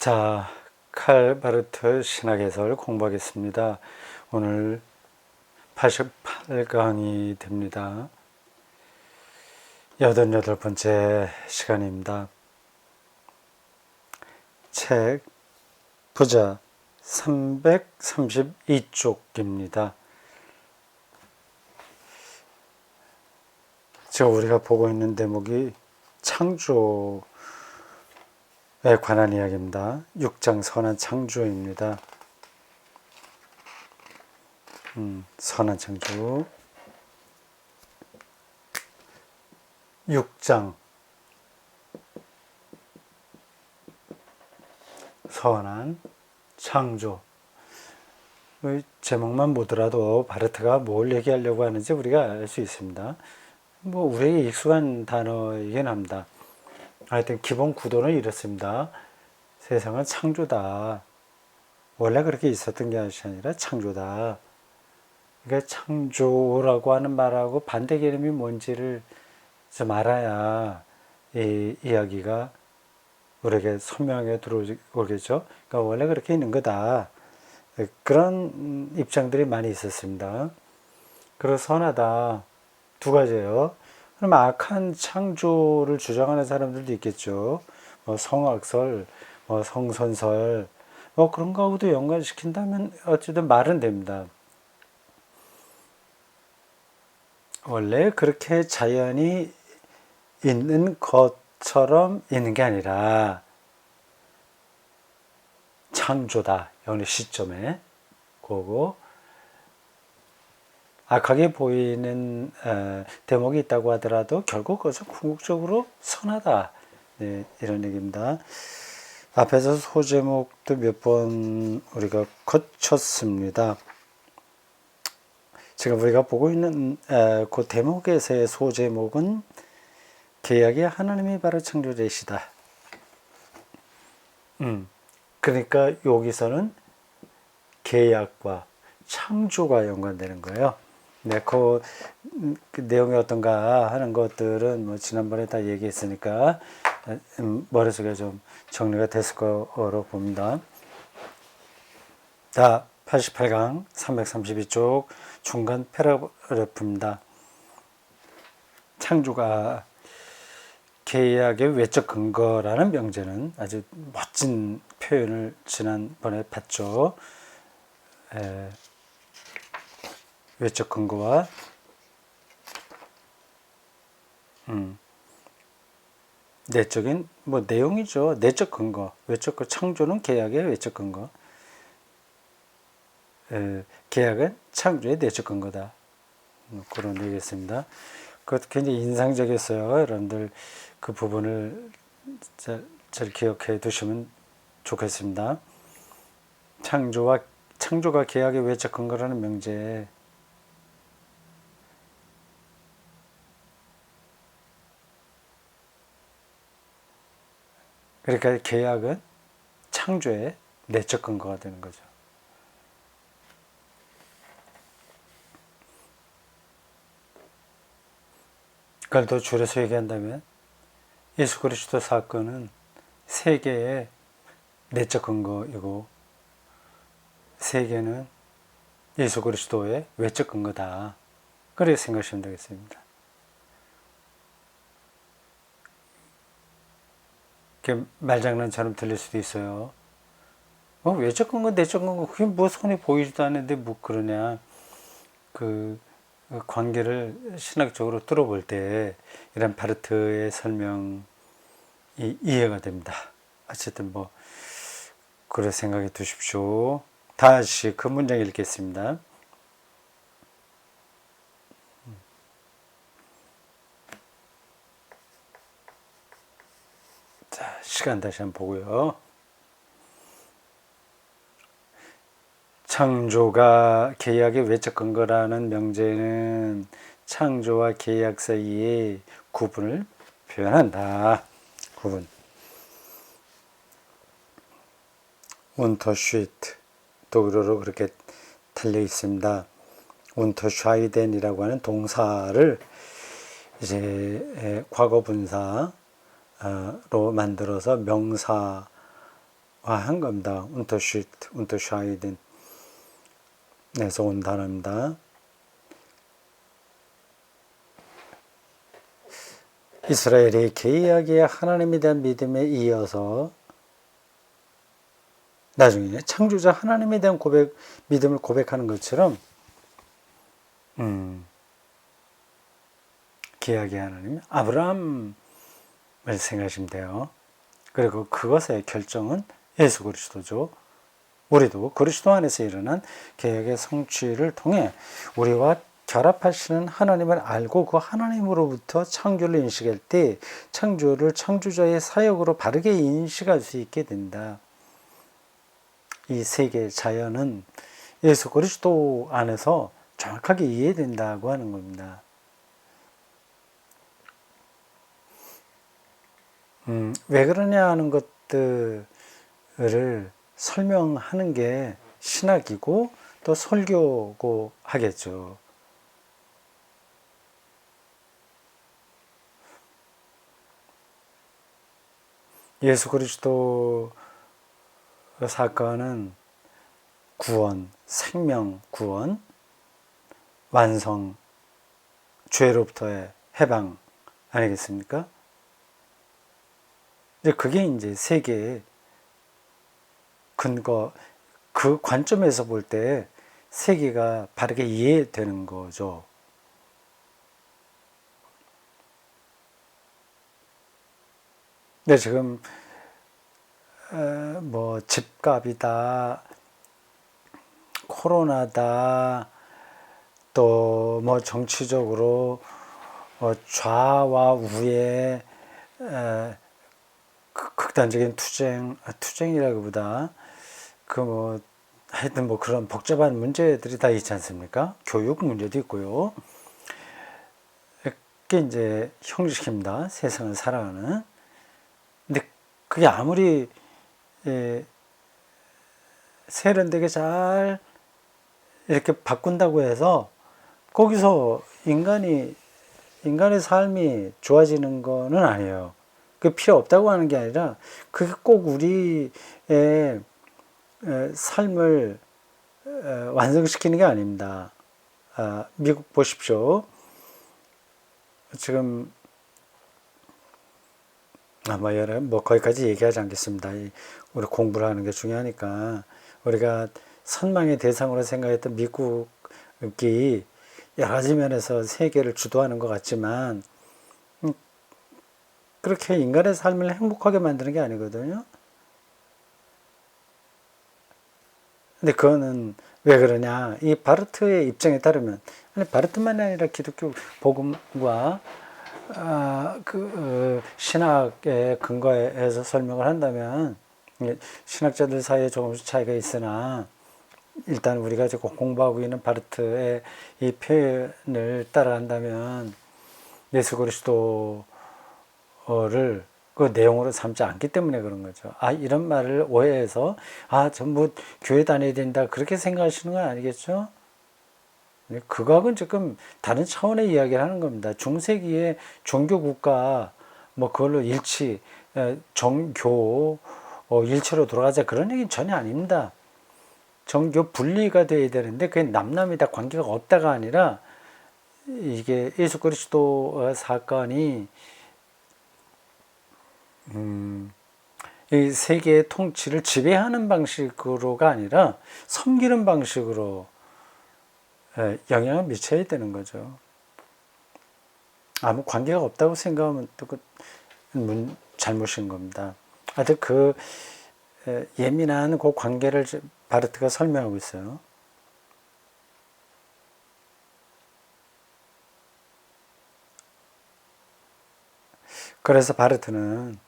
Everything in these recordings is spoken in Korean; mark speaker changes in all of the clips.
Speaker 1: 자, 칼바르트 신학해설 공부하겠습니다. 오늘 88강이 됩니다. 88번째 시간입니다. 책 부자 332쪽입니다. 지금 우리가 보고 있는 대목이 창조에 관한 이야기입니다. 6장 선한 창조입니다. 선한 창조 6장 선한 창조. 제목만 보더라도 바르트가 뭘 얘기하려고 하는지 우리가 알 수 있습니다. 우리에게 익숙한 단어이긴 합니다. 하여튼 기본 구도는 이렇습니다. 세상은 창조다. 원래 그렇게 있었던 게 아니라 창조다. 그러니까 창조라고 하는 말하고 반대 개념이 뭔지를 좀 알아야 이 이야기가 우리에게 선명하게 들어오겠죠. 그러니까 원래 그렇게 있는 거다. 그런 입장들이 많이 있었습니다. 그리고 선하다. 두 가지예요. 그럼 악한 창조를 주장하는 사람들도 있겠죠. 성악설, 성선설, 그런 거하고도 연관시킨다면 어쨌든 말은 됩니다. 원래 그렇게 자연이 있는 것처럼 있는 게 아니라 창조다. 어느 시점에 그거고 악하게 보이는 대목이 있다고 하더라도 결국 그것은 궁극적으로 선하다. 네, 이런 얘기입니다. 앞에서 소제목도 몇 번 우리가 거쳤습니다. 지금 우리가 보고 있는 그 대목에서의 소제목은 계약의 하나님이 바로 창조자이시다. 그러니까 여기서는 계약과 창조가 연관되는 거예요. 네, 그 내용이 어떤가 하는 것들은 지난번에 다 얘기했으니까 머릿속에 좀 정리가 됐을 거로 봅니다. 자, 88강 332쪽 중간 패러그래프입니다. 창조가 계약의 외적 근거라는 명제는 아주 멋진 표현을 지난번에 봤죠. 외적 근거와 내적인 내용이죠. 내적 근거, 외적 근거, 창조는 계약의 외적 근거. 계약은 창조의 내적 근거다. 그런 얘기였습니다. 그것도 굉장히 인상적이었어요. 여러분들 그 부분을 잘 기억해 두시면 좋겠습니다. 창조가 계약의 외적 근거라는 명제. 그러니까 계약은 창조의 내적 근거가 되는 거죠. 그걸 더 줄여서 얘기한다면 예수 그리스도 사건은 세계의 내적 근거이고 세계는 예수 그리스도의 외적 근거다. 그렇게 생각하시면 되겠습니다. 말장난처럼 들릴 수도 있어요. 외적 근거, 내적 근거, 그게 손에 보이지도 않는데 그러냐. 그 관계를 신학적으로 뚫어볼 때 이런 바르트의 설명이 이해가 됩니다. 어쨌든 그렇게 생각해 두십시오. 다시 그 문장 읽겠습니다. 자, 시간 다시 한번 보고요. 창조가 계약의 외적 근거라는 명제는 창조와 계약 사이의 구분을 표현한다. 구분. 운터슈이트 독일어로 그렇게 달려 있습니다. 운터슈아이덴이라고 하는 동사를 이제 과거 분사로 만들어서 명사 한 겁니다. unterscheiden. 에서 온 단어입니다. 이스라엘이 개이하기에 하나님에 대한 믿음에 이어서 나중에 창조자 하나님에 대한 믿음을 고백하는 것처럼 개이하기에 하나님, 아브라함을 생각하시면 돼요. 그리고 그것의 결정은 예수 그리스도죠. 우리도 그리스도 안에서 일어난 개혁의 성취를 통해 우리와 결합하시는 하나님을 알고 그 하나님으로부터 창조를 인식할 때 창조를 창조자의 사역으로 바르게 인식할 수 있게 된다. 이 세계 자연은 예수 그리스도 안에서 정확하게 이해된다고 하는 겁니다. 왜 그러냐 하는 것들을 설명하는 게 신학이고 또 설교고 하겠죠. 예수 그리스도 사건은 구원, 생명 구원, 완성, 죄로부터의 해방 아니겠습니까? 그게 이제 세계의 근거, 그 관점에서 볼 때 세계가 바르게 이해되는 거죠. 근데 지금 뭐 집값이다, 코로나다, 또 뭐 정치적으로 좌와 우의 극단적인 투쟁이라기보다 뭐 하여튼 뭐 그런 복잡한 문제들이 다 있지 않습니까? 교육 문제도 있고요. 그게 이제 형식입니다. 세상을 살아가는. 근데 그게 아무리 세련되게 잘 이렇게 바꾼다고 해서 거기서 인간의 삶이 좋아지는 거는 아니에요. 그 필요 없다고 하는 게 아니라 그게 꼭 우리의 삶을 완성시키는 게 아닙니다. 미국 보십시오. 지금 거기까지 얘기하지 않겠습니다. 우리 공부를 하는 게 중요하니까 우리가 선망의 대상으로 생각했던 미국이 여러 가지 면에서 세계를 주도하는 것 같지만 그렇게 인간의 삶을 행복하게 만드는 게 아니거든요. 근데 그거는 왜 그러냐? 이 바르트의 입장에 따르면, 아니 바르트만이 아니라 기독교 복음과 신학의 근거에서 설명을 한다면 신학자들 사이에 조금씩 차이가 있으나 일단 우리가 지금 공부하고 있는 바르트의 이 표현을 따라한다면 예수 그리스도를 그 내용으로 삼지 않기 때문에 그런 거죠. 이런 말을 오해해서 전부 교회 다녀야 된다 그렇게 생각하시는 건 아니겠죠? 그거하고는 조금 다른 차원의 이야기를 하는 겁니다. 중세기의 종교국가 뭐 그걸로 정교 일치로 돌아가자 그런 얘기는 전혀 아닙니다. 정교 분리가 돼야 되는데 그게 남남이 다 관계가 없다가 아니라 이게 예수 그리스도 사건이 이 세계의 통치를 지배하는 방식으로가 아니라 섬기는 방식으로 영향을 미쳐야 되는 거죠. 아무 관계가 없다고 생각하면 또 그 잘못인 겁니다. 하여튼 그 예민한 그 관계를 바르트가 설명하고 있어요. 그래서 바르트는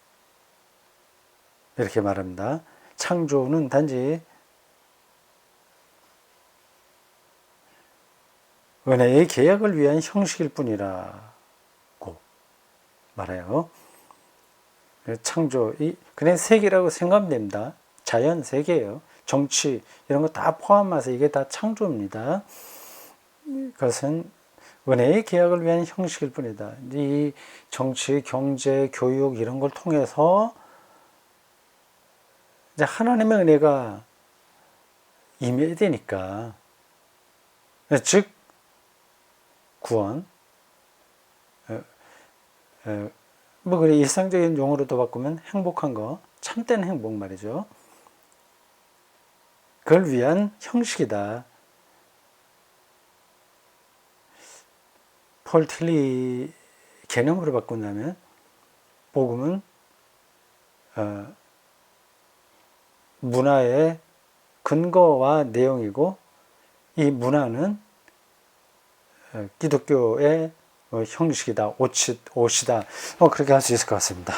Speaker 1: 이렇게 말합니다. 창조는 단지 은혜의 계약을 위한 형식일 뿐이라고 말해요. 창조, 그냥 세계라고 생각하면 됩니다. 자연 세계예요. 정치 이런 거 다 포함해서 이게 다 창조입니다. 그것은 은혜의 계약을 위한 형식일 뿐이다. 이 정치, 경제, 교육 이런 걸 통해서 이제 하나님의 은혜가 임해야 되니까, 즉 구원, 뭐 그래 일상적인 용어로도 바꾸면 행복한 거, 참된 행복 말이죠. 그걸 위한 형식이다. 폴 틸리 개념으로 바꾼다면 복음은 문화의 근거와 내용이고, 이 문화는 기독교의 형식이다, 옷이다. 그렇게 할 수 있을 것 같습니다.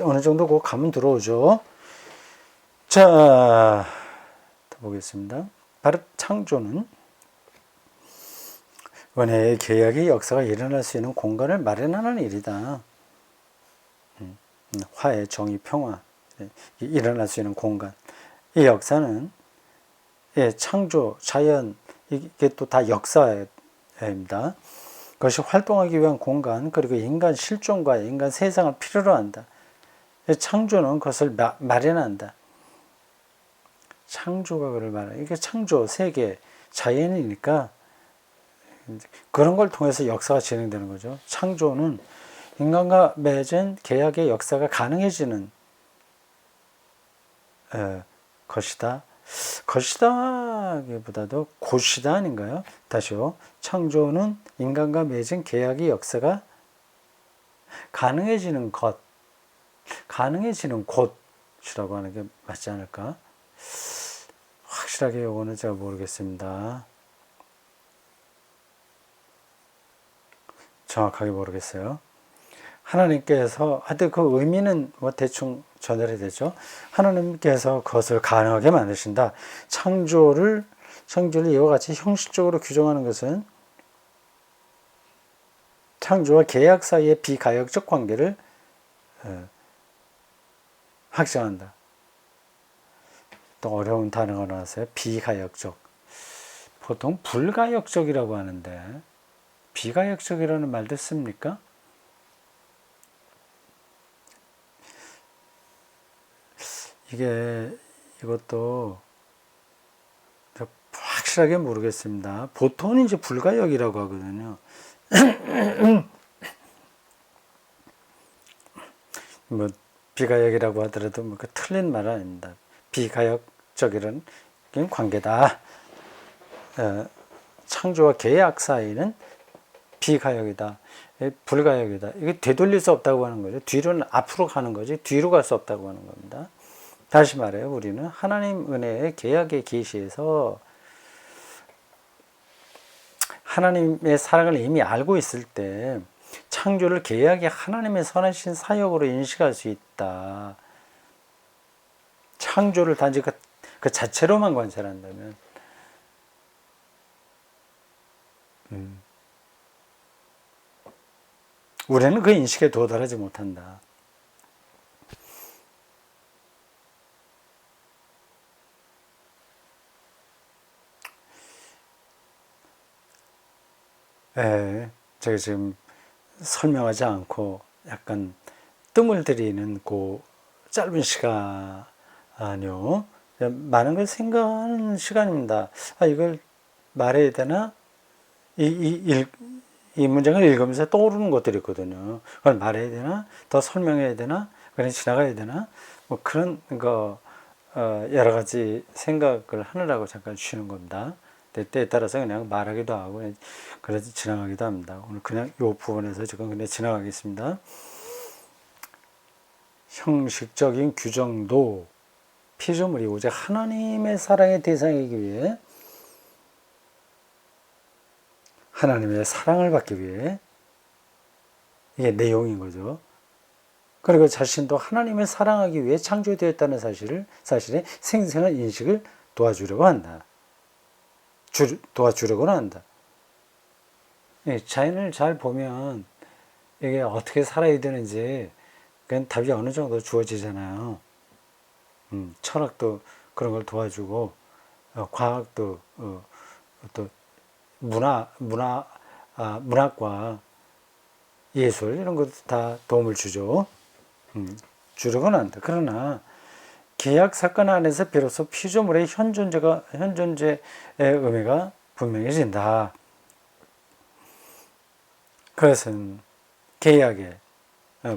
Speaker 1: 어느 정도 그 감은 들어오죠. 자, 또 보겠습니다. 바로 창조는 은혜의 계약의 역사가 일어날 수 있는 공간을 마련하는 일이다. 화해, 정의, 평화 일어날 수 있는 공간. 이 역사는 창조, 자연, 이게 또 다 역사입니다. 그것이 활동하기 위한 공간, 그리고 인간 실존과 인간 세상을 필요로 한다. 창조는 그것을 마련한다. 창조가 그를 말해. 이게 창조, 세계, 자연이니까 그런 걸 통해서 역사가 진행되는 거죠. 창조는 인간과 맺은 계약의 역사가 가능해지는 것이다. 것이다기보다도 곳이다 아닌가요? 다시요. 창조는 인간과 맺은 계약의 역사가 가능해지는 것, 가능해지는 곳이라고 하는 게 맞지 않을까? 확실하게 이거는 제가 모르겠습니다. 정확하게 모르겠어요. 하나님께서, 하여튼 그 의미는 뭐 대충 전달이 되죠. 하나님께서 그것을 가능하게 만드신다. 창조를 이와 같이 형식적으로 규정하는 것은 창조와 계약 사이의 비가역적 관계를 확정한다. 또 어려운 단어가 나왔어요. 비가역적. 보통 불가역적이라고 하는데 비가역적이라는 말도 씁니까? 이것도 확실하게 모르겠습니다. 보통은 이제 불가역이라고 하거든요. 뭐 비가역이라고 하더라도 뭐 그 틀린 말은 아닙니다. 비가역적이라는 관계다. 창조와 계약 사이는 비가역이다. 불가역이다. 이게 되돌릴 수 없다고 하는 거죠. 뒤로는 앞으로 가는 거지 뒤로 갈 수 없다고 하는 겁니다. 다시 말해요. 우리는 하나님 은혜의 계약의 계시에서 하나님의 사랑을 이미 알고 있을 때 창조를 계약의 하나님의 선하신 사역으로 인식할 수 있다. 창조를 단지 그 자체로만 관찰한다면 우리는 그 인식에 도달하지 못한다. 제가 지금 설명하지 않고 약간 뜸을 들이는 그 짧은 시간이요. 많은 걸 생각하는 시간입니다. 이걸 말해야 되나? 이 문장을 읽으면서 떠오르는 것들이 있거든요. 그걸 말해야 되나? 더 설명해야 되나? 그냥 지나가야 되나? 뭐 그런 거 여러 가지 생각을 하느라고 잠깐 쉬는 겁니다. 때에 따라서 그냥 말하기도 하고 그래서 지나가기도 합니다. 오늘 그냥 이 부분에서 지금 그냥 지나가겠습니다. 형식적인 규정도 피조물이 오직 하나님의 사랑의 대상이기 위해 하나님의 사랑을 받기 위해 이게 내용인 거죠. 그리고 자신도 하나님을 사랑하기 위해 창조되었다는 사실의 생생한 인식을 도와주려고 한다. 도와주려고 한다. 자연을 잘 보면 이게 어떻게 살아야 되는지 그건 답이 어느 정도 주어지잖아요. 철학도 그런 걸 도와주고 과학도 또 문학과 예술 이런 것도 다 도움을 주죠. 주려고는 한다. 그러나 계약 사건 안에서 비로소 피조물의 현존제의 의미가 분명해진다. 그것은 계약에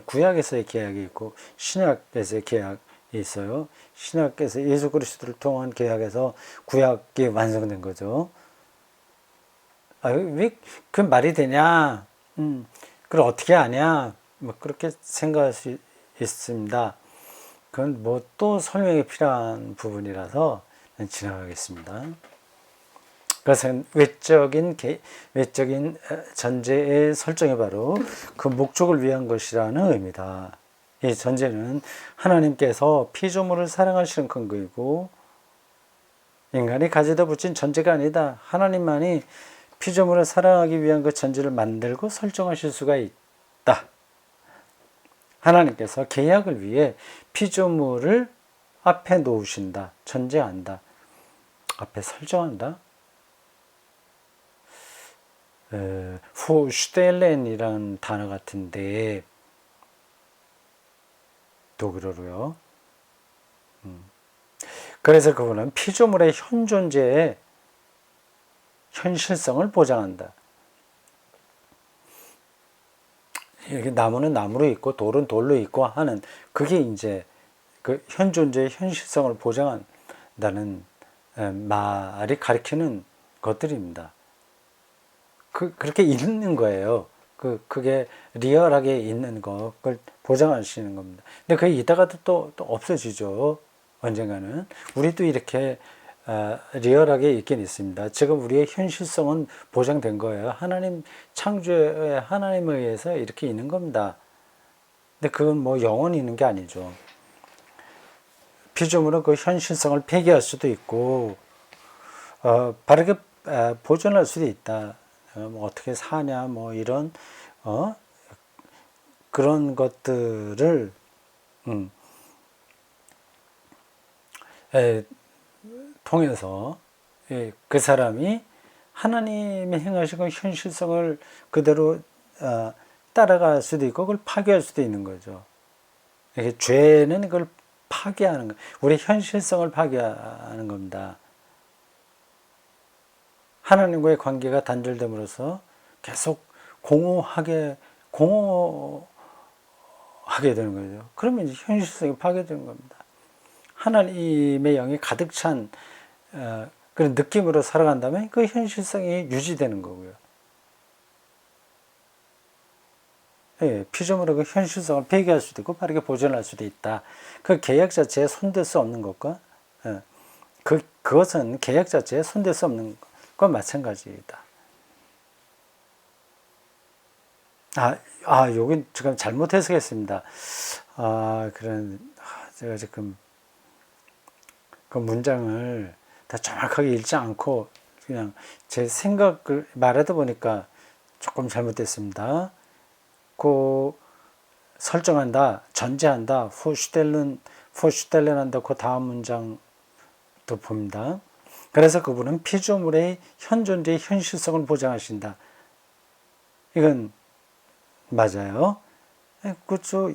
Speaker 1: 구약에서의 계약이 있고 신약에서의 계약이 있어요. 신약에서 예수 그리스도를 통한 계약에서 구약이 완성된 거죠. 왜 그 말이 되냐? 그걸 어떻게 아냐? 뭐 그렇게 생각할 수 있습니다. 그건 뭐 또 설명이 필요한 부분이라서 지나가겠습니다. 그것은 외적인 전제의 설정이 바로 그 목적을 위한 것이라는 의미다. 이 전제는 하나님께서 피조물을 사랑하시는 근거이고 인간이 가져다 붙인 전제가 아니다. 하나님만이 피조물을 사랑하기 위한 그 전제를 만들고 설정하실 수가 있다. 하나님께서 계약을 위해 피조물을 앞에 놓으신다. 전제한다. 앞에 설정한다. 포슈텔렌이라는 단어 같은데 독일어로요. 그래서 그분은 피조물의 현존재의 현실성을 보장한다. 여기 나무는 나무로 있고 돌은 돌로 있고 하는 그게 이제 그 현존재의 현실성을 보장한다는 말이 가리키는 것들입니다. 그렇게 있는 거예요. 그게 리얼하게 있는 것을 보장하시는 겁니다. 근데 그게 이따가도 또 없어지죠. 언젠가는. 우리도 이렇게 리얼하게 있긴 있습니다. 지금 우리의 현실성은 보장된 거예요. 하나님 창조의 하나님에 의해서 이렇게 있는 겁니다. 근데 그건 뭐 영원히 있는 게 아니죠. 피조물은 그 현실성을 폐기할 수도 있고 바르게 보존할 수도 있다. 뭐 어떻게 사냐 뭐 이런 그런 것들을 통해서 그 사람이 하나님이 행하시고 현실성을 그대로 따라갈 수도 있고 그걸 파괴할 수도 있는 거죠. 이게 죄는 그걸 파괴하는 거, 우리 현실성을 파괴하는 겁니다. 하나님과의 관계가 단절됨으로써 계속 공허하게 되는 거죠. 그러면 이제 현실성이 파괴되는 겁니다. 하나님의 영이 가득 찬 그런 느낌으로 살아간다면 그 현실성이 유지되는 거고요. 피조물의 그 현실성을 폐기할 수도 있고 빠르게 보존할 수도 있다. 그 계약 자체에 손댈 수 없는 것과 그것은 계약 자체에 손댈 수 없는 것과 마찬가지이다. 여긴 지금 잘못 해석했습니다. 제가 지금 그 문장을 다 정확하게 읽지 않고 그냥 제 생각을 말하다 보니까 조금 잘못됐습니다. 설정한다, 전제한다, 포슈텔렌한다. 그 다음 문장도 봅니다. 그래서 그분은 피조물의 현존재의 현실성을 보장하신다. 이건 맞아요. 그렇죠.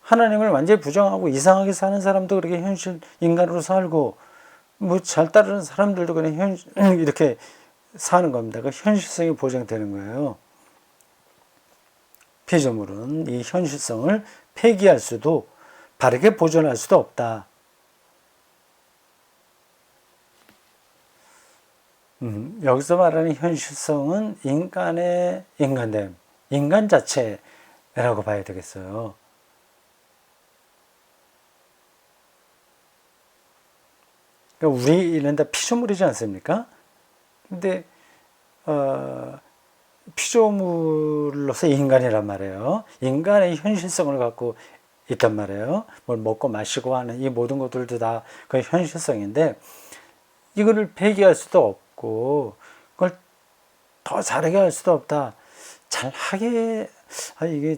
Speaker 1: 하나님을 완전히 부정하고 이상하게 사는 사람도 그렇게 현실 인간으로 살고 뭐 잘 따르는 사람들도 그냥 이렇게 사는 겁니다. 그 현실성이 보장되는 거예요. 피조물은 이 현실성을 폐기할 수도 바르게 보존할 수도 없다. 여기서 말하는 현실성은 인간의 인간됨, 인간 자체라고 봐야 되겠어요. 그러니까 우리는 다 피조물이지 않습니까? 근데 피조물로서 인간이란 말이에요. 인간의 현실성을 갖고 있단 말이에요. 뭘 먹고 마시고 하는 이 모든 것들도 다 그 현실성인데 이거를 폐기할 수도 없고 그걸 더 잘하게 할 수도 없다. 이게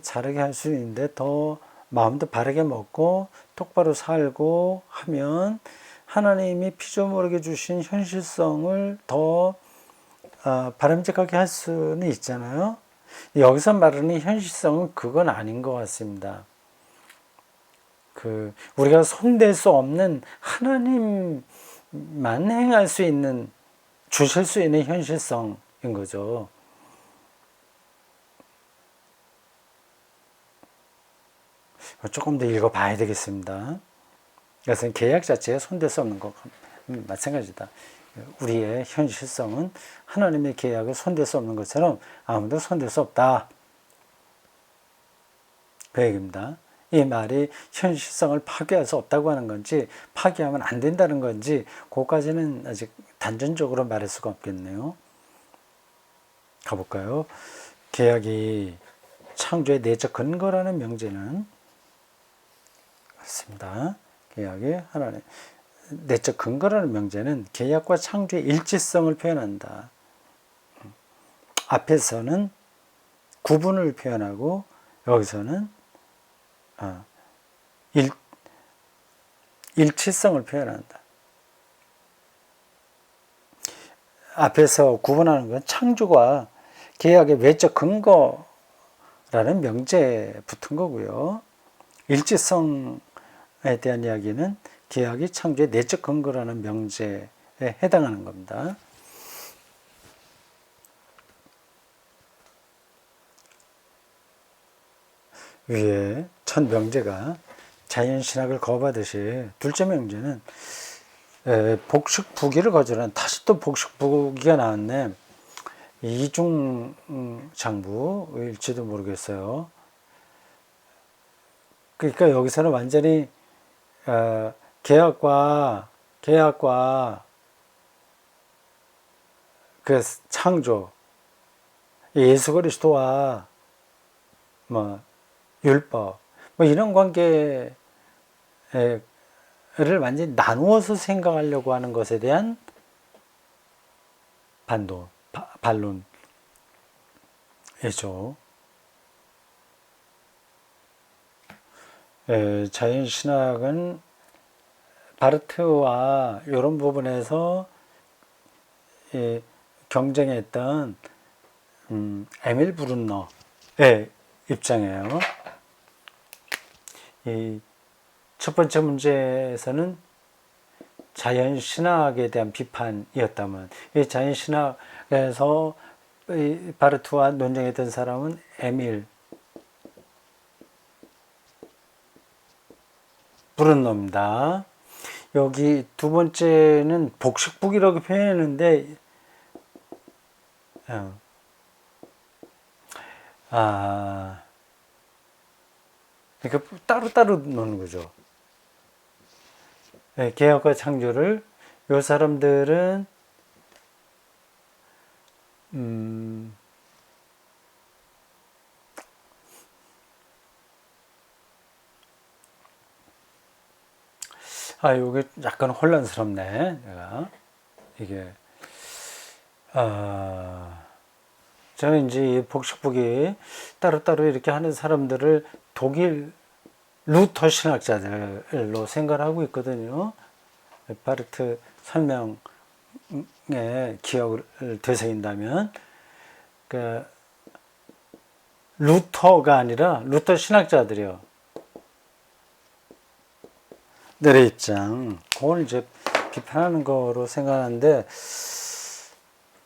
Speaker 1: 잘하게 할 수 있는데 더 마음도 바르게 먹고 똑바로 살고 하면 하나님이 피조물에게 주신 현실성을 더 바람직하게 할 수는 있잖아요. 여기서 말하는 현실성은 그건 아닌 것 같습니다. 우리가 손댈 수 없는 하나님만 행할 수 있는, 주실 수 있는 현실성인 거죠. 조금 더 읽어봐야 되겠습니다. 그래서 계약 자체에 손댈 수 없는 것 마찬가지다. 우리의 현실성은 하나님의 계약을 손댈 수 없는 것처럼 아무도 손댈 수 없다. 그 얘기입니다. 이 말이 현실성을 파괴할 수 없다고 하는 건지 파괴하면 안 된다는 건지 그것까지는 아직 단전적으로 말할 수가 없겠네요. 가볼까요? 계약이 창조의 내적 근거라는 명제는 그렇습니다. 계약이 하나님 내적 근거라는 명제는 계약과 창조의 일치성을 표현한다. 앞에서는 구분을 표현하고 여기서는 일치성을 표현한다. 앞에서 구분하는 건 창조가 계약의 외적 근거라는 명제에 붙은 거고요. 일치성에 대한 이야기는 계약이 창조의 내적 근거라는 명제에 해당하는 겁니다. 위에 첫 명제가 자연신학을 거부하듯이 둘째 명제는 복식부기를 거절한, 다시 또 복식부기가 나왔네. 이중장부일지도 모르겠어요. 그러니까 여기서는 완전히 계약과 그 창조, 예수 그리스도와 뭐 율법, 뭐 이런 관계를 완전히 나누어서 생각하려고 하는 것에 대한 반론이죠. 자연신학은 바르트와 이런 부분에서 경쟁했던 에밀 브룬너의 입장이에요. 이 첫 번째 문제에서는 자연신학에 대한 비판이었다면, 이 자연신학에서 바르트와 논쟁했던 사람은 에밀 브룬너입니다. 여기 두 번째는 복식부기라고 표현했는데, 그러니까 따로따로 놓는 거죠. 계약과 창조를 요 사람들은 요게 약간 혼란스럽네. 내가 이게 저는 이제 이 복식부기 따로따로 이렇게 하는 사람들을 독일 루터 신학자들로 생각을 하고 있거든요. 바르트 설명에 기억을 되새긴다면, 그 루터가 아니라 루터 신학자들이요. 내 입장, 그걸 이제 비판하는 거로 생각하는데,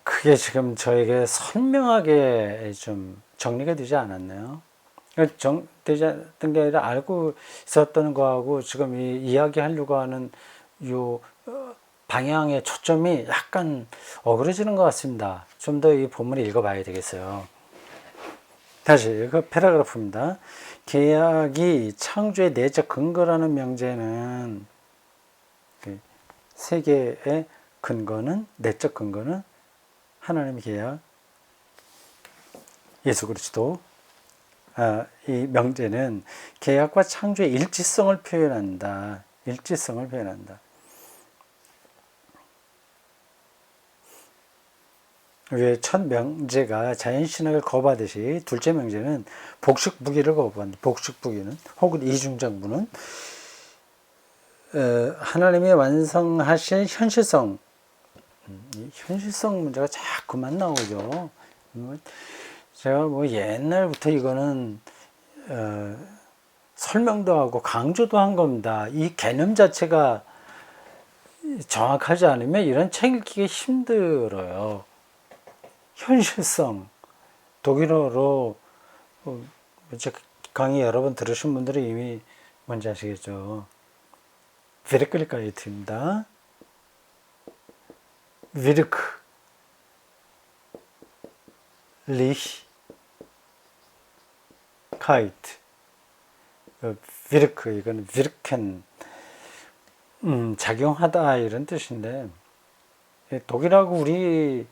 Speaker 1: 그게 지금 저에게 선명하게 좀 정리가 되지 않았네요. 되지 않았던 게 아니라 알고 있었던 거하고 지금 이 이야기하려고 하는 요 방향의 초점이 약간 어그러지는 것 같습니다. 좀 더 이 본문을 읽어봐야 되겠어요. 다시 그 패러그래프입니다. 계약이 창조의 내적 근거라는 명제는 세계의 근거는, 내적 근거는 하나님의 계약, 예수 그리스도. 이 명제는 계약과 창조의 일치성을 표현한다. 일치성을 표현한다. 위에 첫 명제가 자연신학을 거부하듯이 둘째 명제는 복식부기를 거부한다. 복식부기는 혹은 이중장부는 하나님이 완성하신 현실성, 현실성 문제가 자꾸만 나오죠. 제가 뭐 옛날부터 이거는 설명도 하고 강조도 한 겁니다. 이 개념 자체가 정확하지 않으면 이런 책 읽기가 힘들어요. 현실성, 독일어로 제 강의 여러 번 들으신 분들은 이미 뭔지 아시겠죠. Wirklichkeit입니다. Wirklichkeit, Wirk, 이건 wirken, 작용하다 이런 뜻인데, 독일하고 우리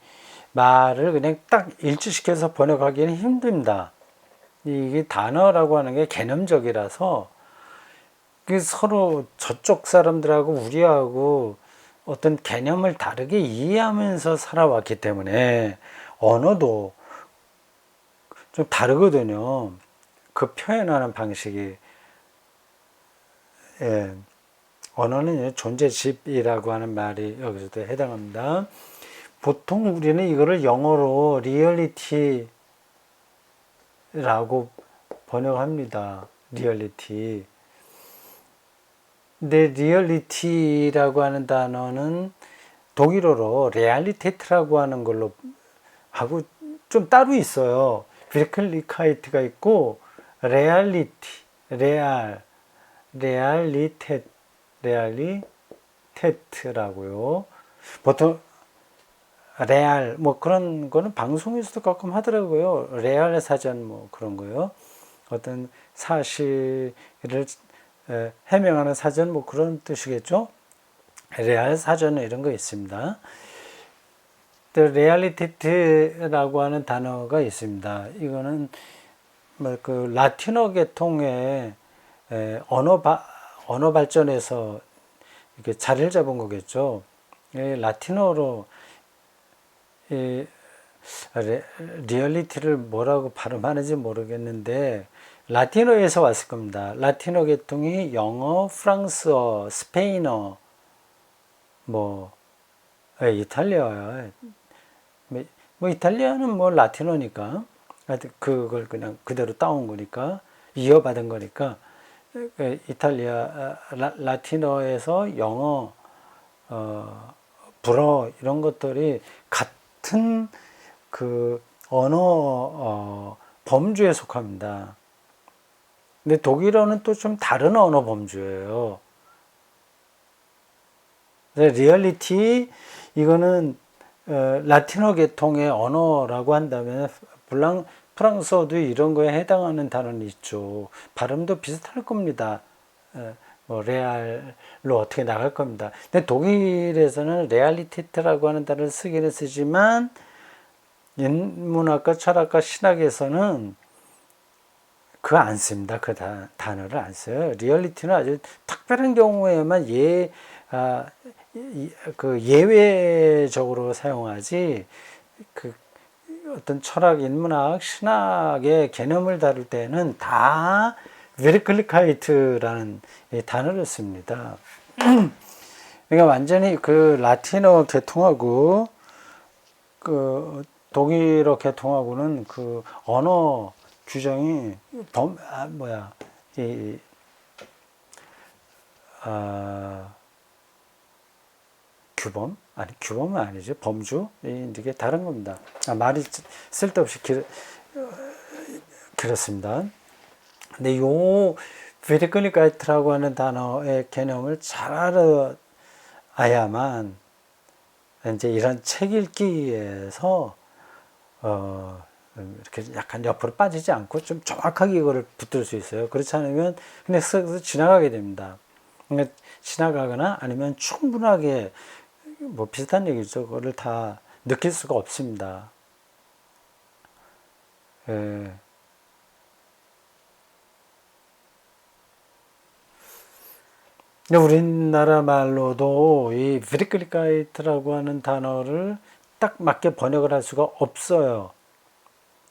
Speaker 1: 말을 그냥 딱 일치시켜서 번역하기는 힘듭니다. 이게 단어라고 하는 게 개념적이라서 서로 저쪽 사람들하고 우리하고 어떤 개념을 다르게 이해하면서 살아왔기 때문에 언어도 좀 다르거든요. 그 표현하는 방식이. 예. 언어는 존재집이라고 하는 말이 여기서도 해당합니다. 보통 우리는 이거를 영어로 리얼리티라고 번역합니다. 리얼리티. 근데 리얼리티라고 하는 단어는 독일어로 레알리테트라고 하는 걸로 하고 좀 따로 있어요. 비르클리카이트가 있고 레알리티, 레알리테트라고요. 보통 레알 뭐 그런 거는 방송에서도 가끔 하더라고요. 레알 사전 뭐 그런 거요. 어떤 사실을 해명하는 사전 뭐 그런 뜻이겠죠. 레알 사전 이런 거 있습니다. 레알리테트라고 하는 단어가 있습니다. 이거는 뭐 그 라틴어 계통의 언어 발전에서 이렇게 자리를 잡은 거겠죠. 라틴어로 리얼리티를 뭐라고 발음하는지 모르겠는데 라틴어에서 왔을 겁니다. 라틴어 계통이 영어, 프랑스어, 스페인어, 뭐 이탈리아요. 뭐 이탈리아는 뭐 라틴어니까 그걸 그냥 그대로 따온 거니까 이어받은 거니까 이탈리아 라틴어에서 영어, 불어 이런 것들이 같은 그 언어 범주에 속합니다. 근데 독일어는 또 좀 다른 언어 범주예요. 리얼리티 이거는 라틴어 계통의 언어라고 한다면 프랑스어도 이런 거에 해당하는 단어는 있죠. 발음도 비슷할 겁니다. 뭐 레알로 어떻게 나갈 겁니다. 근데 독일에서는 레알리테트라고 하는 단어를 쓰기는 쓰지만 인문학과 철학과 신학에서는 그거 안 씁니다. 그 단어를 안 써요. 리얼리티는 아주 특별한 경우에만 그 예외적으로 사용하지 그 어떤 철학, 인문학, 신학의 개념을 다룰 때는 다 베르클리카이트라는 단어를 씁니다. 그러니까 완전히 그 라틴어 계통하고 그 독일어 계통하고는 그 언어 규정이 규범? 아니, 규범은 아니죠. 범주? 이게 다른 겁니다. 말이 쓸데없이 길었습니다. 근데 요, 베르클리카이트라고 하는 단어의 개념을 잘 알아야만, 이제 이런 책 읽기에서, 이렇게 약간 옆으로 빠지지 않고 좀 정확하게 이거를 붙들 수 있어요. 그렇지 않으면 그냥 쓱 지나가게 됩니다. 그러니까 지나가거나 아니면 충분하게 뭐 비슷한 얘기죠. 그거를 다 느낄 수가 없습니다. 예. 우리나라 말로도 이 비리클리카이트라고 하는 단어를 딱 맞게 번역을 할 수가 없어요.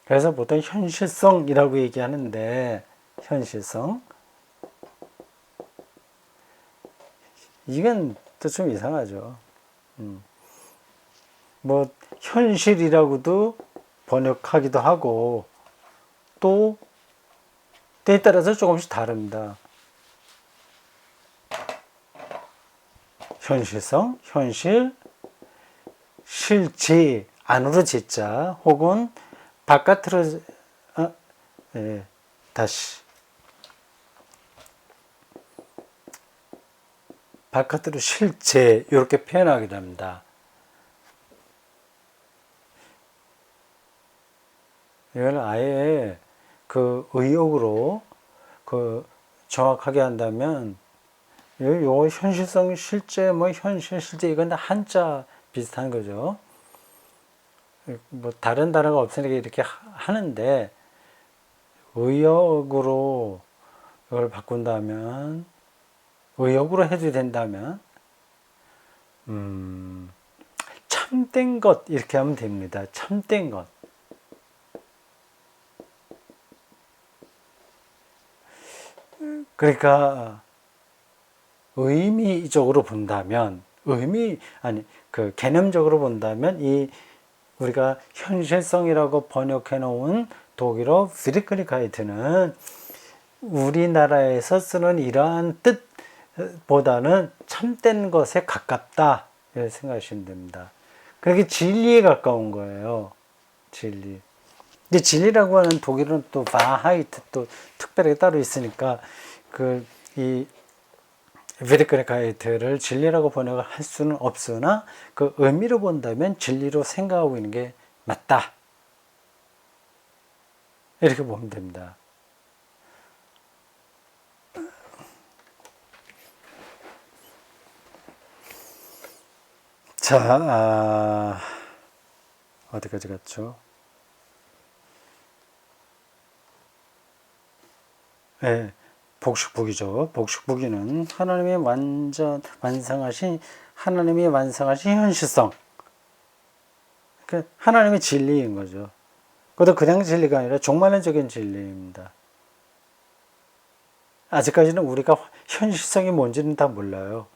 Speaker 1: 그래서 보통 현실성이라고 얘기하는데 현실성 이건 또 좀 이상하죠. 뭐 현실이라고도 번역하기도 하고 또 때에 따라서 조금씩 다릅니다. 현실성, 현실, 실지, 안으로 짓자, 혹은 바깥으로, 다시. 바깥으로 실제, 이렇게 표현하기도 합니다. 이걸 아예 그 의욕으로 그 정확하게 한다면, 요 현실성, 실제, 뭐 현실, 실제, 이건 다 한자 비슷한 거죠. 뭐 다른 단어가 없으니까 이렇게 하는데, 의욕으로 이걸 바꾼다면, 의욕으로 해도 된다면, 참된 것, 이렇게 하면 됩니다. 참된 것. 그러니까, 의미적으로 본다면, 그 개념적으로 본다면, 우리가 현실성이라고 번역해 놓은 독일어 비르클리카이트는 우리나라에서 쓰는 이러한 뜻보다는 참된 것에 가깝다. 이렇게 생각하시면 됩니다. 그렇게 진리에 가까운 거예요. 진리. 근데 진리라고 하는 독일어는 또 바하이트 또 특별하게 따로 있으니까 이 비르클리카이트를 진리라고 번역을 할 수는 없으나 그 의미로 본다면 진리로 생각하고 있는 게 맞다. 이렇게 보면 됩니다. 자, 어디까지 갔죠? 네, 복식부기죠. 복식부기는 하나님이 완성하신 현실성. 하나님의 진리인 거죠. 그것도 그냥 진리가 아니라 종말론적인 진리입니다. 아직까지는 우리가 현실성이 뭔지는 다 몰라요.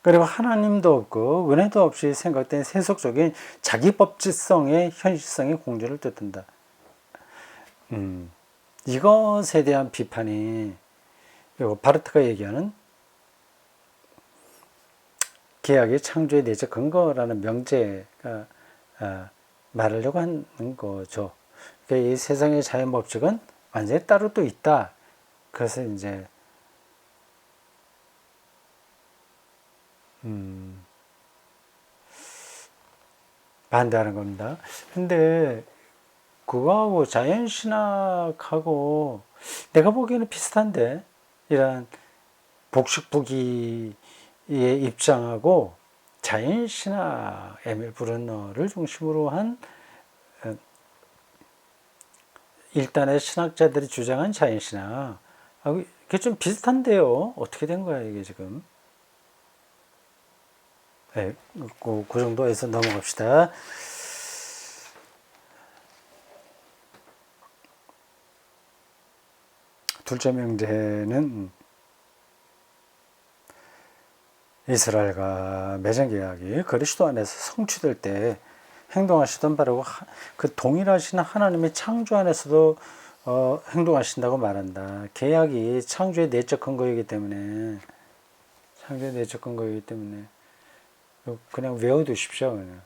Speaker 1: 그리고 하나님도 없고 은혜도 없이 생각된 세속적인 자기 법칙성의 현실성이 공존을 뜻한다. 이것에 대한 비판이 바르트가 얘기하는 계약의 창조의 내적 근거라는 명제가 말하려고 하는 거죠. 그러니까 이 세상의 자연 법칙은 완전히 따로 또 있다. 그래서 이제 반대하는 겁니다. 근데 그거하고 자연신학하고 내가 보기에는 비슷한데, 이런 복식부기의 입장하고 자연신학, 에밀 브룬너를 중심으로 한 일단의 신학자들이 주장한 자연신학, 이게 좀 비슷한데요. 어떻게 된 거야 이게 지금? 네, 그 정도에서 넘어갑시다. 둘째 명제는 이스라엘과 맺은 계약이 그리스도 안에서 성취될 때 행동하시던 바로 그 동일하신 하나님의 창조 안에서도 행동하신다고 말한다. 계약이 창조의 내적 근거이기 때문에, 그냥 외워두십시오. 그냥.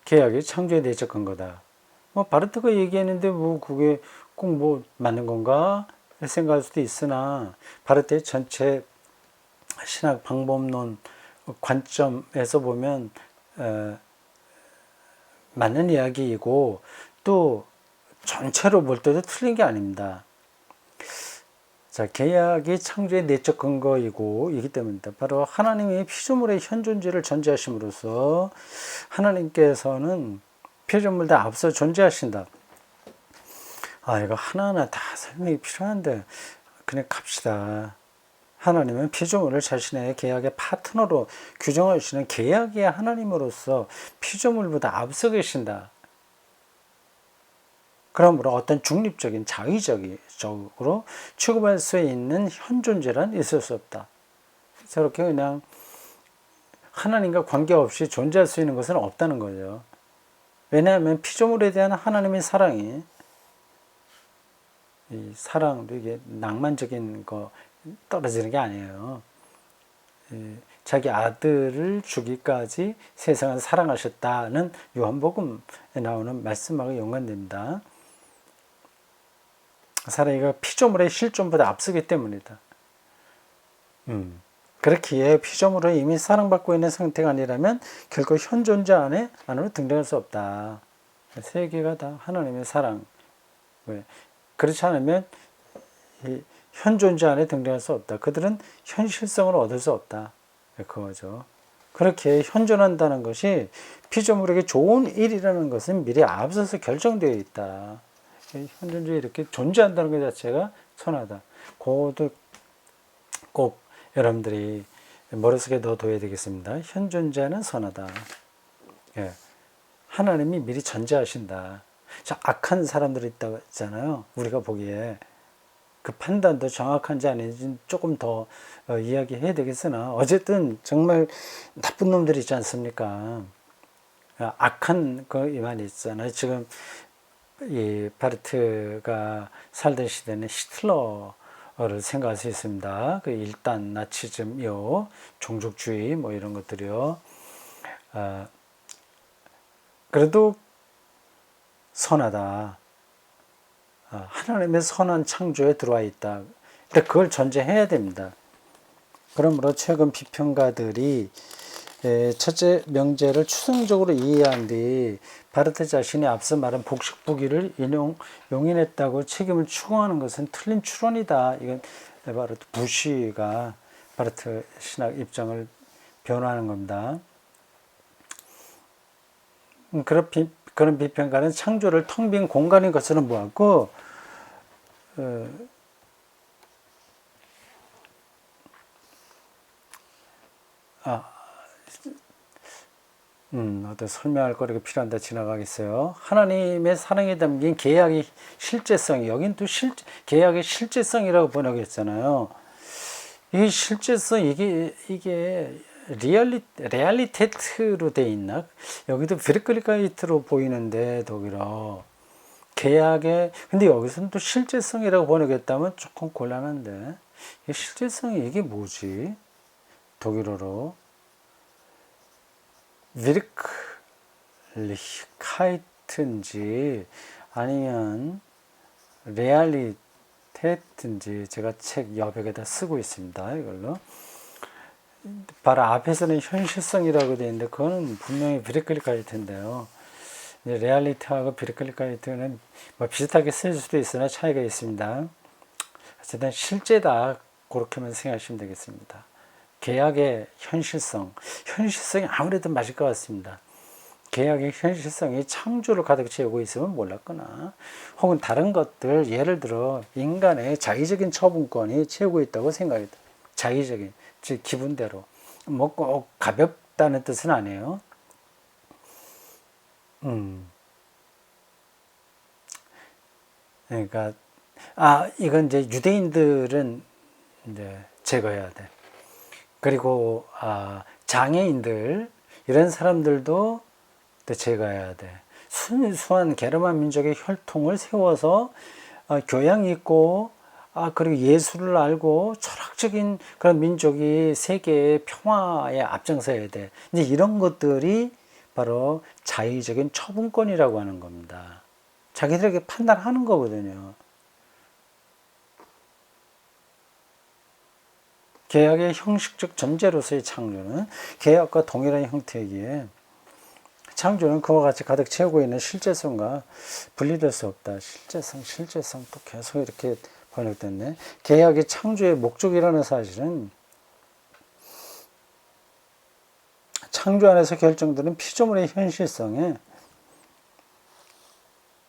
Speaker 1: 계약이 창조의 내적 근거다. 뭐 바르트가 얘기했는데 뭐 그게 꼭 뭐 맞는 건가 생각할 수도 있으나, 바르트의 전체 신학 방법론 관점에서 보면 맞는 이야기이고, 또 전체로 볼 때도 틀린 게 아닙니다. 자, 계약이 창조의 내적 근거이고 이기 때문이다. 바로 하나님의 피조물의 현존재를 전제하심으로써 하나님께서는 피조물다 앞서 존재하신다. 이거 하나하나 다 설명이 필요한데 그냥 갑시다. 하나님은 피조물을 자신의 계약의 파트너로 규정하시는 계약의 하나님으로서 피조물보다 앞서 계신다. 그러므로 어떤 중립적인 자의적으로 취급할 수 있는 현존재란 있을 수 없다. 저렇게 그냥 하나님과 관계없이 존재할 수 있는 것은 없다는 거죠. 왜냐하면 피조물에 대한 하나님의 사랑이, 이 사랑도 이게 낭만적인 거 떨어지는 게 아니에요. 자기 아들을 주기까지 세상을 사랑하셨다는 요한복음에 나오는 말씀하고 연관됩니다. 사랑이가 피조물의 실존보다 앞서기 때문이다. 그렇기에 피조물은 이미 사랑받고 있는 상태가 아니라면 결코 현 존재 안으로 등장할 수 없다. 세계가 다 하나님의 사랑. 왜? 그렇지 않으면 현 존재 안에 등장할 수 없다. 그들은 현실성을 얻을 수 없다. 그거죠. 그렇게 현존한다는 것이 피조물에게 좋은 일이라는 것은 미리 앞서서 결정되어 있다. 현존주의 이렇게 존재한다는 것 자체가 선하다. 그것도 꼭 여러분들이 머릿속에 넣어둬야 되겠습니다. 현존자는 선하다. 예. 하나님이 미리 전제하신다. 자, 악한 사람들이 있다고 했잖아요. 우리가 보기에 그 판단도 정확한지 아닌지 조금 더 이야기해야 되겠으나 어쨌든 정말 나쁜 놈들이 있지 않습니까? 악한 그만 있잖아요. 지금 이 바르트가 살던 시대는 히틀러를 생각할 수 있습니다. 그 일단 나치즘요, 종족주의 뭐 이런 것들이요. 그래도 선하다. 하나님의 선한 창조에 들어와 있다. 그걸 전제해야 됩니다. 그러므로 최근 비평가들이 첫째 명제를 추상적으로 이해한 뒤 바르트 자신이 앞서 말한 복식부기를 용인했다고 책임을 추궁하는 것은 틀린 추론이다. 이건 바로 부시가 바르트 신학 입장을 변호하는 겁니다. 그런 비평가는 창조를 텅 빈 공간인 것처럼 보았고, 어떤 설명할 거리가 필요한데 지나가겠어요. 하나님의 사랑에 담긴 계약의 실제성, 여긴 또 계약의 실제성이라고 번역했잖아요. 이 실제성, 이게 레알리테트로 돼 있나? 여기도 비르클리카이트로 보이는데, 독일어. 근데 여기서는 또 실제성이라고 번역했다면 조금 곤란한데, 이 실제성이 이게 뭐지? 독일어로. 비르클리카이트인지 아니면 레알리테트인지 제가 책 여백에다 쓰고 있습니다. 이걸로. 바로 앞에서는 현실성이라고 되어 있는데 그거는 분명히 비르클리카이트인데요. 레알리티하고 비르클리카이트는 뭐 비슷하게 쓸 수도 있으나 차이가 있습니다. 어쨌든 실제다. 그렇게만 생각하시면 되겠습니다. 계약의 현실성이 아무래도 맞을 것 같습니다. 계약의 현실성이 창조를 가득 채우고 있으면 몰랐거나 혹은 다른 것들, 예를 들어 인간의 자의적인 처분권이 채우고 있다고 생각했다. 자의적인, 즉 기분대로. 뭐 꼭 가볍다는 뜻은 아니에요. 그러니까 이건 이제 유대인들은 이제 제거해야 돼. 그리고 장애인들 이런 사람들도 제거해야 돼. 순수한 게르만 민족의 혈통을 세워서 교양 있고 그리고 예술을 알고 철학적인 그런 민족이 세계의 평화에 앞장서야 돼. 이제 이런 것들이 바로 자의적인 처분권이라고 하는 겁니다. 자기들에게 판단하는 거거든요. 계약의 형식적 전제로서의 창조는 계약과 동일한 형태이기에 창조는 그와 같이 가득 채우고 있는 실제성과 분리될 수 없다. 실제성 또 계속 이렇게 번역됐네. 계약이 창조의 목적이라는 사실은 창조 안에서 결정되는 피조물의 현실성에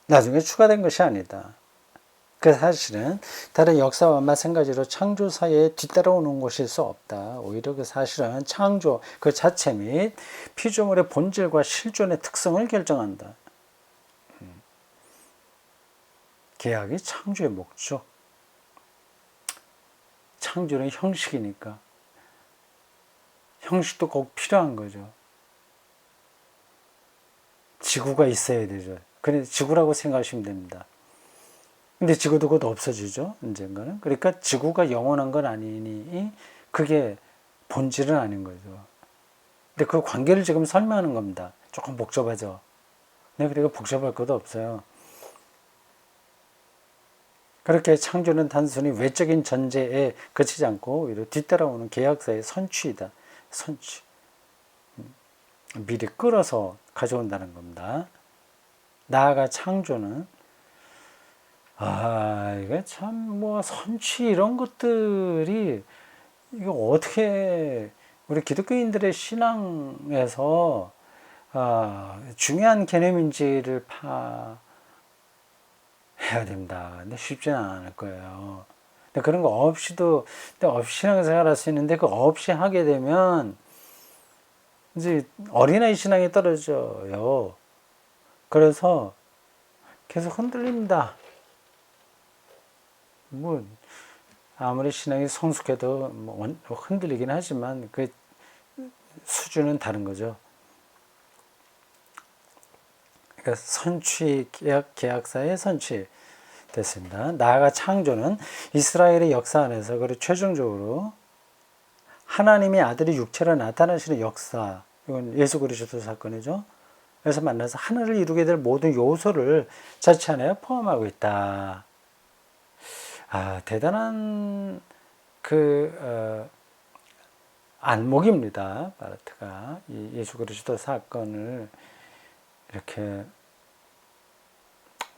Speaker 1: 나중에 추가된 것이 아니다. 그 사실은 다른 역사와 마찬가지로 창조 사이에 뒤따라오는 것일 수 없다. 오히려 그 사실은 창조 그 자체 및 피조물의 본질과 실존의 특성을 결정한다. 계약이 창조의 목적. 창조는 형식이니까. 형식도 꼭 필요한 거죠. 지구가 있어야 되죠. 그래, 지구라고 생각하시면 됩니다. 근데 지구도 곧 없어지죠, 언젠가는. 그러니까 지구가 영원한 건 아니니, 그게 본질은 아닌 거죠. 근데 그 관계를 지금 설명하는 겁니다. 조금 복잡하죠. 네, 그리고 복잡할 것도 없어요. 그렇게 창조는 단순히 외적인 전제에 그치지 않고 오히려 뒤따라오는 계약사의 선취이다. 선취. 미리 끌어서 가져온다는 겁니다. 나아가 창조는 이게 참 뭐 선취 이런 것들이 이거 어떻게 우리 기독교인들의 신앙에서 중요한 개념인지를 해야 됩니다. 근데 쉽지는 않을 거예요. 근데 그런 거 없이도, 없이 신앙생활 할 수 있는데, 그 없이 하게 되면, 이제 어린아이 신앙이 떨어져요. 그래서 계속 흔들립니다. 뭐, 아무리 신앙이 성숙해도 뭐 흔들리긴 하지만, 그 수준은 다른 거죠. 그러니까 선취, 계약사의 선취. 됐습니다. 나아가 창조는 이스라엘의 역사 안에서 그리고 최종적으로 하나님의 아들이 육체로 나타나시는 역사, 이건 예수 그리스도 사건이죠. 그래서 만나서 하늘을 이루게 될 모든 요소를 자체 안에 포함하고 있다. 대단한 안목입니다. 바르트가 이 예수 그리스도 사건을 이렇게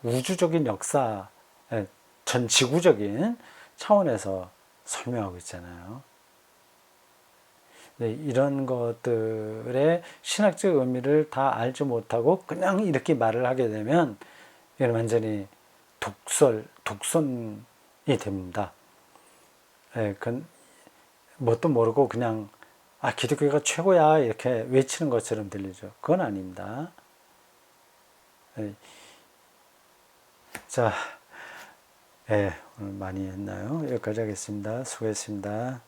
Speaker 1: 우주적인 역사, 전 지구적인 차원에서 설명하고 있잖아요. 네, 이런 것들의 신학적 의미를 다 알지 못하고 그냥 이렇게 말을 하게 되면 이건 완전히 독선이 됩니다. 뭣도 모르고 그냥 기독교가 최고야 이렇게 외치는 것처럼 들리죠. 그건 아닙니다. 자, 오늘 많이 했나요? 여기까지 하겠습니다. 수고했습니다.